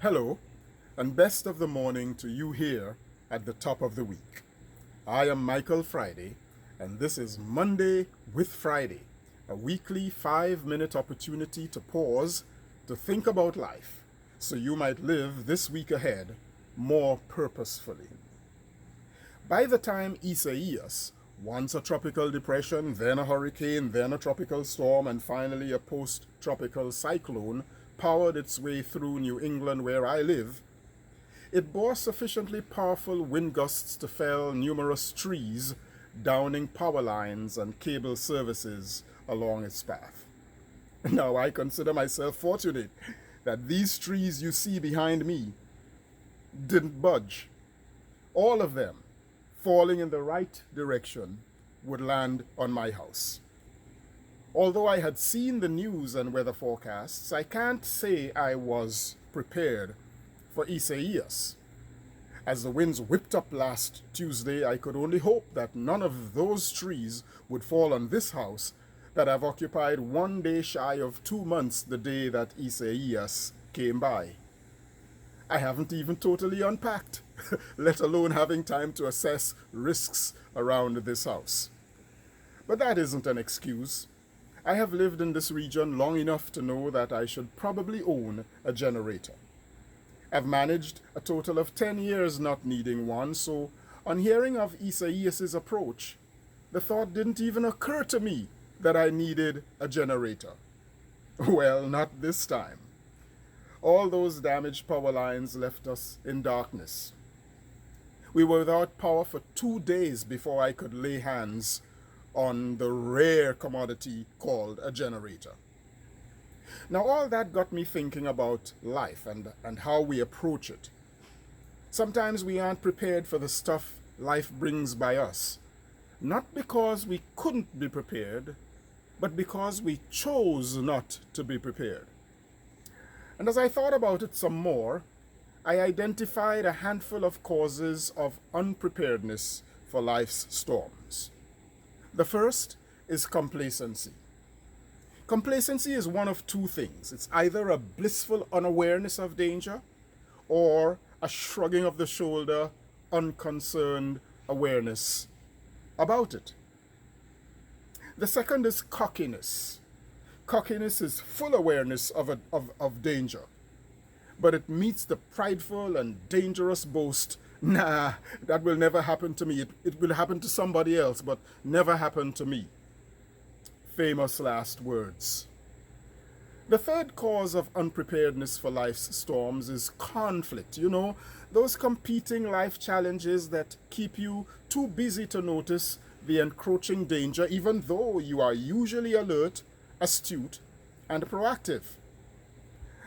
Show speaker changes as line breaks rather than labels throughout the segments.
Hello, and best of the morning to you here at the top of the week. I am Michael Friday, and this is Monday with Friday, a weekly 5-minute opportunity to pause, to think about life, so you might live this week ahead more purposefully. By the time Isaias, once a tropical depression, then a hurricane, then a tropical storm, and finally a post-tropical cyclone, powered its way through New England where I live, it bore sufficiently powerful wind gusts to fell numerous trees, downing power lines and cable services along its path. Now I consider myself fortunate that these trees you see behind me didn't budge. All of them, falling in the right direction, would land on my house. Although I had seen the news and weather forecasts, I can't say I was prepared for Isaias. As the winds whipped up last Tuesday, I could only hope that none of those trees would fall on this house that I've occupied 1 day shy of 2 months the day that Isaias came by. I haven't even totally unpacked, let alone having time to assess risks around this house. But that isn't an excuse. I have lived in this region long enough to know that I should probably own a generator. I've managed a total of 10 years not needing one, so on hearing of Isaias's approach, the thought didn't even occur to me that I needed a generator. Well, not this time. All those damaged power lines left us in darkness. We were without power for 2 days before I could lay hands on the rare commodity called a generator. Now all that got me thinking about life and how we approach it. Sometimes we aren't prepared for the stuff life brings by us, not because we couldn't be prepared, but because we chose not to be prepared. And as I thought about it some more, I identified a handful of causes of unpreparedness for life's storms. The first is complacency. Complacency is one of two things. It's either a blissful unawareness of danger or a shrugging of the shoulder, unconcerned awareness about it. The second is cockiness. Cockiness is full awareness of danger, but it meets the prideful and dangerous boast, "Nah, that will never happen to me. It will happen to somebody else, but never happen to me." Famous last words. The third cause of unpreparedness for life's storms is conflict. You know, those competing life challenges that keep you too busy to notice the encroaching danger, even though you are usually alert, astute, and proactive.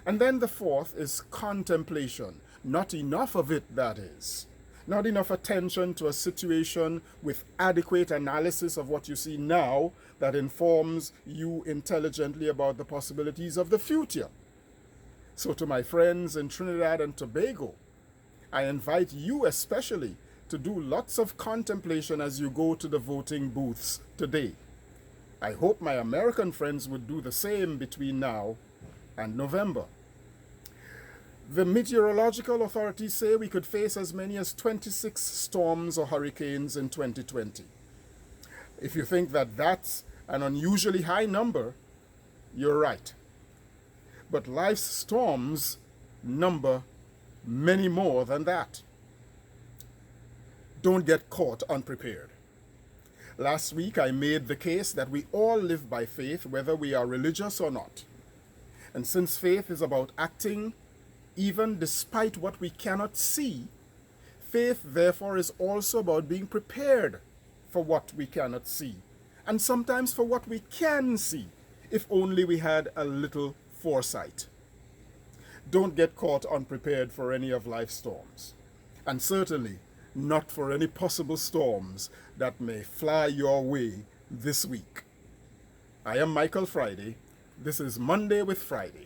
And then the fourth is contemplation. Not enough of it, that is. Not enough attention to a situation with adequate analysis of what you see now that informs you intelligently about the possibilities of the future. So to my friends in Trinidad and Tobago, I invite you especially to do lots of contemplation as you go to the voting booths today. I hope my American friends would do the same between now and November. The meteorological authorities say we could face as many as 26 storms or hurricanes in 2020. If you think that that's an unusually high number, you're right. But life's storms number many more than that. Don't get caught unprepared. Last week I made the case that we all live by faith, whether we are religious or not. And since faith is about acting even despite what we cannot see, faith therefore is also about being prepared for what we cannot see, and sometimes for what we can see, if only we had a little foresight. Don't get caught unprepared for any of life's storms, and certainly not for any possible storms that may fly your way this week. I am Michael Friday. This is Monday with Friday.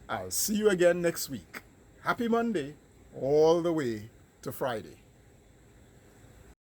I'll see you again next week. Happy Monday, all the way to Friday.